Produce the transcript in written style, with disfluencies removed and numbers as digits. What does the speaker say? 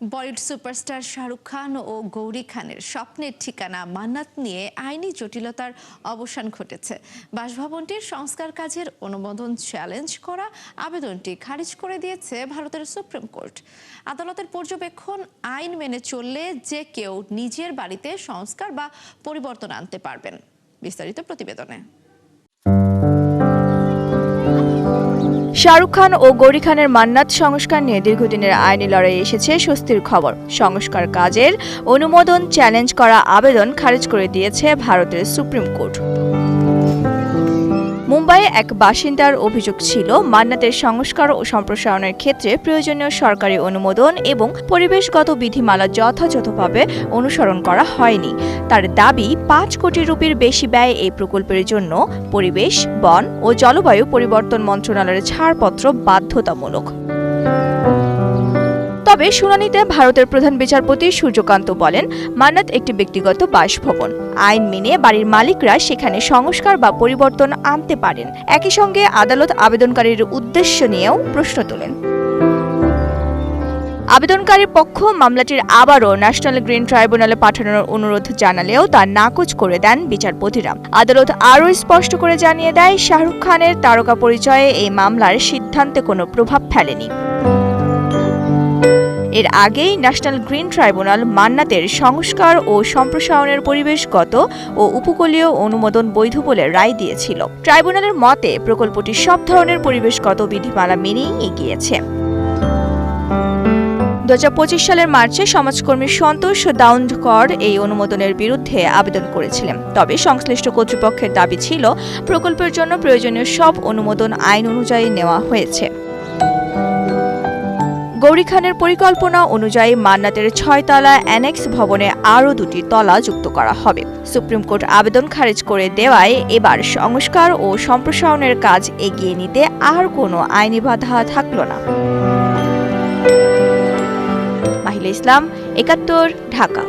Bollywood superstar Shahrukh Khan ও গৌরী খানের স্বপ্নের ঠিকানা মান্নাত নিয়ে আইনি জটিলতার অবসান ঘটেছে। বাসভবনটির সংস্কার কাজের অনুমোদন চ্যালেঞ্জ করা আবেদনটি খারিজ করে দিয়েছে ভারতের সুপ্রিম কোর্ট। আদালতের পর্যবেক্ষণ, আইন মেনে চললে যে কেউ নিজের বাড়িতে সংস্কার বা পরিবর্তন আনতে পারবেন। বিস্তারিত প্রতিবেদনে। শাহরুখ খান ও গৌরী খানের মান্নাত সংস্কার নিয়ে দীর্ঘদিনের আইনি লড়াই এসেছে স্বস্তির খবর। সংস্কার কাজের অনুমোদন চ্যালেঞ্জ করা আবেদন খারিজ করে দিয়েছে ভারতের সুপ্রিম কোর্ট। মুম্বাইয়ে এক বাসিন্দার অভিযোগ ছিল, মান্নাতের সংস্কার ও সম্প্রসারণের ক্ষেত্রে প্রয়োজনীয় সরকারি অনুমোদন এবং পরিবেশগত বিধিমালা যথাযথভাবে অনুসরণ করা হয়নি। তার দাবি, ৫ কোটি রুপির বেশি ব্যয় এই প্রকল্পের জন্য পরিবেশ, বন ও জলবায়ু পরিবর্তন মন্ত্রণালয়ের ছাড়পত্র বাধ্যতামূলক। তবে শুনানিতে ভারতের প্রধান বিচারপতি সূর্যকান্ত বলেন, মান্নাত একটি ব্যক্তিগত বাসভবন। আইন মেনে বাড়ির মালিকরা সেখানে সংস্কার বা পরিবর্তন আনতে পারেন। একই সঙ্গে আদালত আবেদনকারীর উদ্দেশ্য নিয়েও প্রশ্ন তোলেন। আবেদনকারীর পক্ষ মামলাটির আবারও ন্যাশনাল গ্রিন ট্রাইব্যুনালে পাঠানোর অনুরোধ জানালেও তা নাকচ করে দেন বিচারপতিরা। আদালত আরও স্পষ্ট করে জানিয়ে দেয়, শাহরুখ খানের তারকা পরিচয়ে এই মামলার সিদ্ধান্তে কোনো প্রভাব ফেলেনি। এর আগেই ন্যাশনাল গ্রিন ট্রাইব্যুনাল মান্নাতের সংস্কার ও সম্প্রসারণের পরিবেশগত ও উপকূলীয় অনুমোদন বৈধ বলে রায় দিয়েছিল। ট্রাইব্যুনালের মতে, প্রকল্পটি সব ধরনের পরিবেশগত বিধিমালা মেনেই এগিয়েছে। ২০২৫ সালের মার্চে সমাজকর্মী সন্তোষ দাউনকর এই অনুমোদনের বিরুদ্ধে আবেদন করেছিলেন। তবে সংশ্লিষ্ট কর্তৃপক্ষের দাবি ছিল, প্রকল্পের জন্য প্রয়োজনীয় সব অনুমোদন আইন অনুযায়ী নেওয়া হয়েছে। গৌরী খানের পরিকল্পনা অনুযায়ী মান্নাতের ৬ তলা অ্যানেক্স ভবনে আরও ২টি তলা যুক্ত করা হবে। সুপ্রিম কোর্ট আবেদন খারিজ করে দেওয়ায় এবার সংস্কার ও সম্প্রসারণের কাজ এগিয়ে নিতে আর কোনো আইনি বাধা থাকল না। মাহিলা ইসলাম, ৭১, ঢাকা।